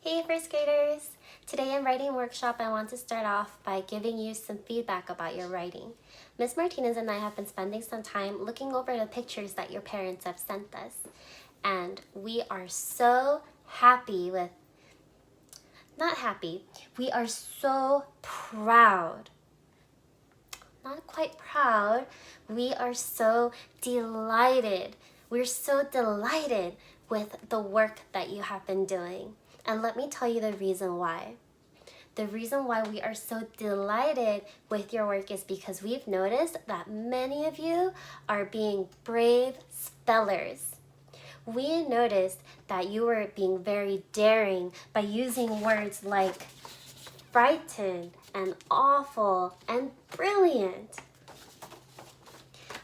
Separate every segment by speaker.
Speaker 1: Hey first graders! Today in writing workshop I want to start off by giving you some feedback about your writing. Ms. Martinez and I have been spending some time looking over the pictures that your parents have sent us, and we are so happy with, not happy, we are so proud. Not quite proud, we are so delighted. We're so delighted with the work that you have been doing. And let me tell you the reason why. The reason why we are so delighted with your work is because we've noticed that many of you are being brave spellers. We noticed that you were being very daring by using words like frightened and awful and brilliant.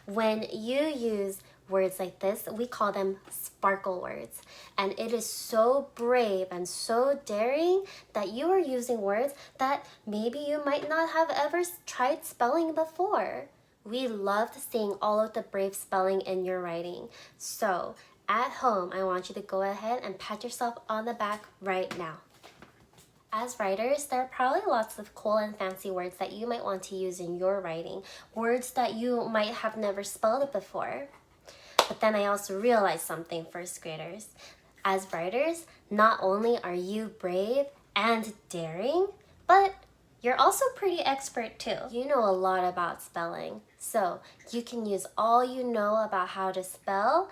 Speaker 1: When you use words like this, we call them sparkle words. And it is so brave and so daring that you are using words that maybe you might not have ever tried spelling before. We loved seeing all of the brave spelling in your writing. So at home, I want you to go ahead and pat yourself on the back right now. As writers, there are probably lots of cool and fancy words that you might want to use in your writing, words that you might have never spelled before. But then I also realized something, first graders. As writers, not only are you brave and daring, but you're also pretty expert too. You know a lot about spelling, so you can use all you know about how to spell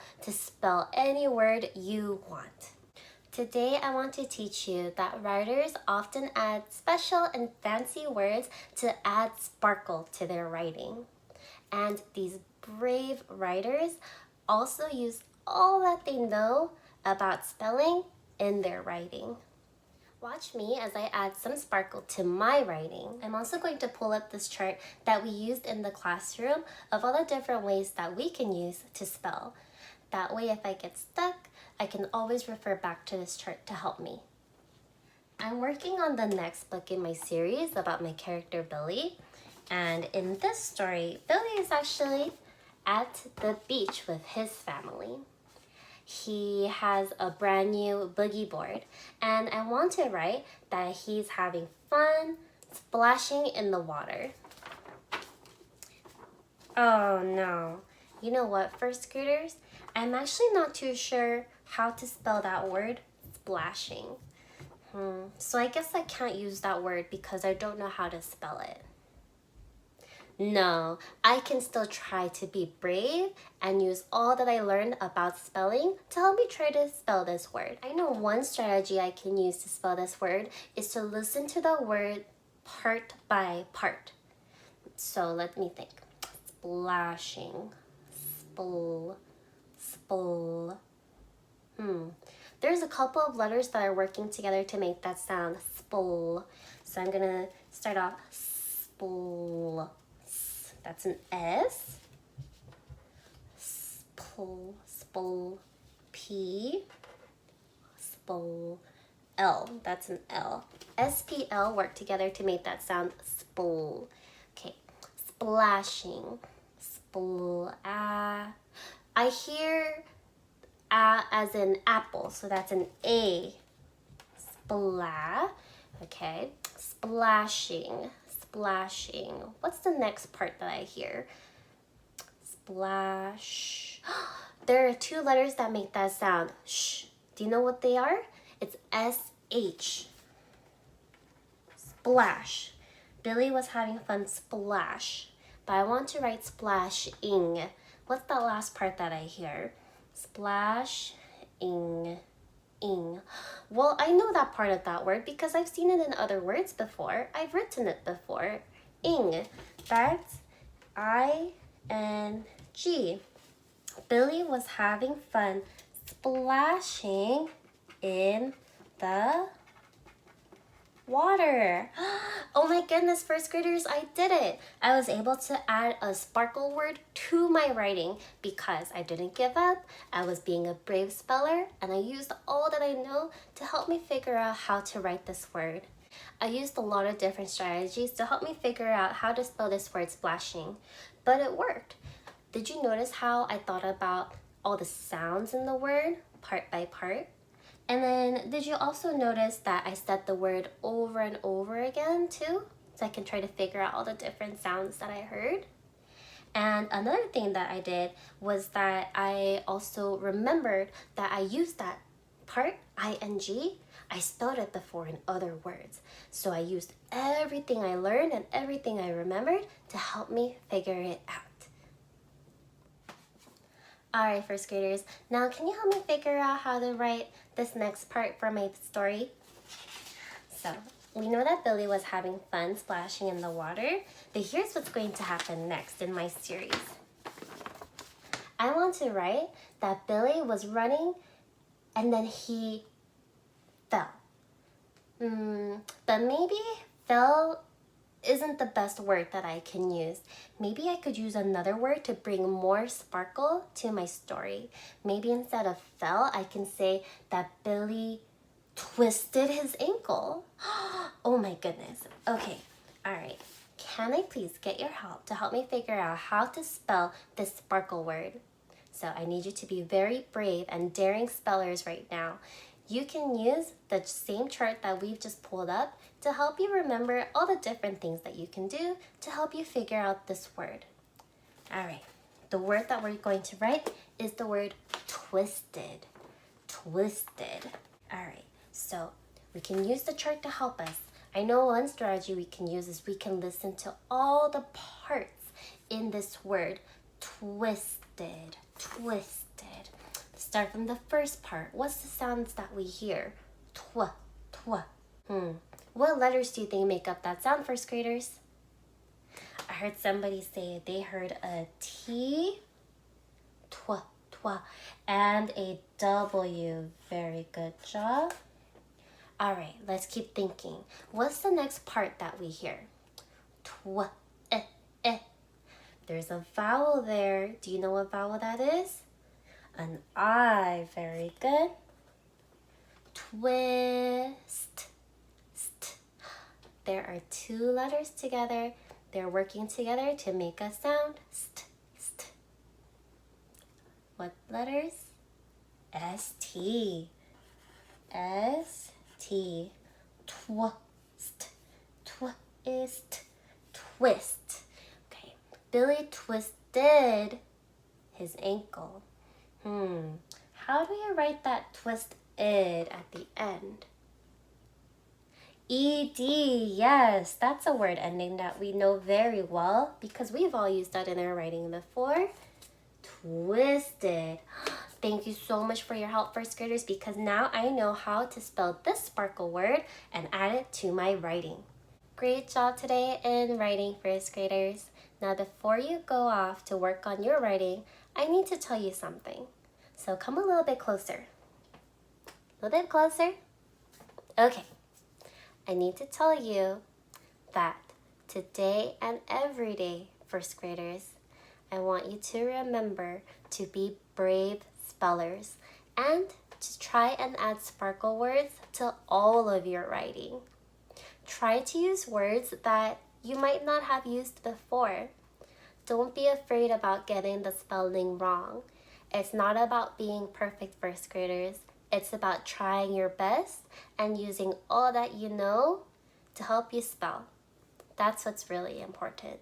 Speaker 1: any word you want. Today, I want to teach you that writers often add special and fancy words to add sparkle to their writing. And these brave writers also use all that they know about spelling in their writing. Watch me as I add some sparkle to my writing. I'm also going to pull up this chart that we used in the classroom of all the different ways that we can use to spell. That way, if I get stuck, I can always refer back to this chart to help me. I'm working on the next book in my series about my character Billy. And in this story, Billy is actually at the beach with his family. He has a brand new boogie board, and I want to write that he's having fun splashing in the water. Oh no. You know what, first graders? I'm actually not too sure how to spell that word, splashing. So I guess I can't use that word because I don't know how to spell it. No, I can still try to be brave and use all that I learned about spelling to help me try to spell this word. I know one strategy I can use to spell this word is to listen to the word part by part. So let me think. Splashing, spl. There's a couple of letters that are working together to make that sound, spl. So I'm gonna start off spl. That's an S. Spl, P, spl, L. That's an L. SPL work together to make that sound, spl. Okay, splashing, spl, I hear as in apple, so that's an A. Spla. Okay, splashing. What's the next part that I hear? Splash. There are two letters that make that sound. Sh. Do you know what they are? It's SH. Splash. Billy was having fun splash. But I want to write splashing. What's that last part that I hear? Splash-ing. Well, I know that part of that word because I've seen it in other words before. I've written it before. Ing. That's I-N-G. Billy was having fun splashing in the water. Oh my goodness, first graders, I did it. I was able to add a sparkle word to my writing because I didn't give up. I was being a brave speller and I used all that I know to help me figure out how to write this word. I used a lot of different strategies to help me figure out how to spell this word splashing, but it worked. Did you notice how I thought about all the sounds in the word part by part? And then did you also notice that I said the word over and over again too? So I can try to figure out all the different sounds that I heard. And another thing that I did was that I also remembered that I used that part, ing, I spelled it before in other words. So I used everything I learned and everything I remembered to help me figure it out. Alright, first graders, now can you help me figure out how to write this next part for my story? So, we know that Billy was having fun splashing in the water, but here's what's going to happen next in my series. I want to write that Billy was running and then he fell. But maybe fell isn't the best word that I can use. Maybe I could use another word to bring more sparkle to my story. Maybe instead of fell, I can say that Billy twisted his ankle. Oh my goodness. Okay, all right. Can I please get your help to help me figure out how to spell this sparkle word? So I need you to be very brave and daring spellers right now. You can use the same chart that we've just pulled up to help you remember all the different things that you can do to help you figure out this word. All right, the word that we're going to write is the word twisted. Twisted. All right, so we can use the chart to help us. I know one strategy we can use is we can listen to all the parts in this word. Twisted, twisted. Start from the first part. What's the sounds that we hear? Twa, twa. What letters do you think make up that sound, first graders? I heard somebody say they heard a T, twa, twa, and a W. Very good job. All right, let's keep thinking. What's the next part that we hear? Twa, eh, eh. There's a vowel there. Do you know what vowel that is? An I. Very good. Twist. St. There are two letters together. They're working together to make a sound. St. St. What letters? S-T. S-T. Twist. Twist. Twist. Okay. Billy twisted his ankle. How do you write that twist id at the end? E-D, yes, that's a word ending that we know very well because we've all used that in our writing before. Twisted. Thank you so much for your help, first graders, because now I know how to spell this sparkle word and add it to my writing. Great job today in writing, first graders. Now before you go off to work on your writing, I need to tell you something. So come a little bit closer. A little bit closer. Okay. I need to tell you that today and every day, first graders, I want you to remember to be brave spellers and to try and add sparkle words to all of your writing. Try to use words that you might not have used before. Don't be afraid about getting the spelling wrong. It's not about being perfect, first graders. It's about trying your best and using all that you know to help you spell. That's what's really important.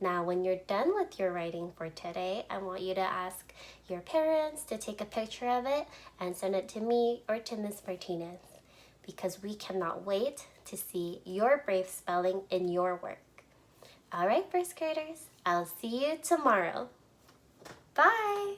Speaker 1: Now, when you're done with your writing for today, I want you to ask your parents to take a picture of it and send it to me or to Miss Martinez because we cannot wait to see your brave spelling in your work. All right, first graders, I'll see you tomorrow. Bye!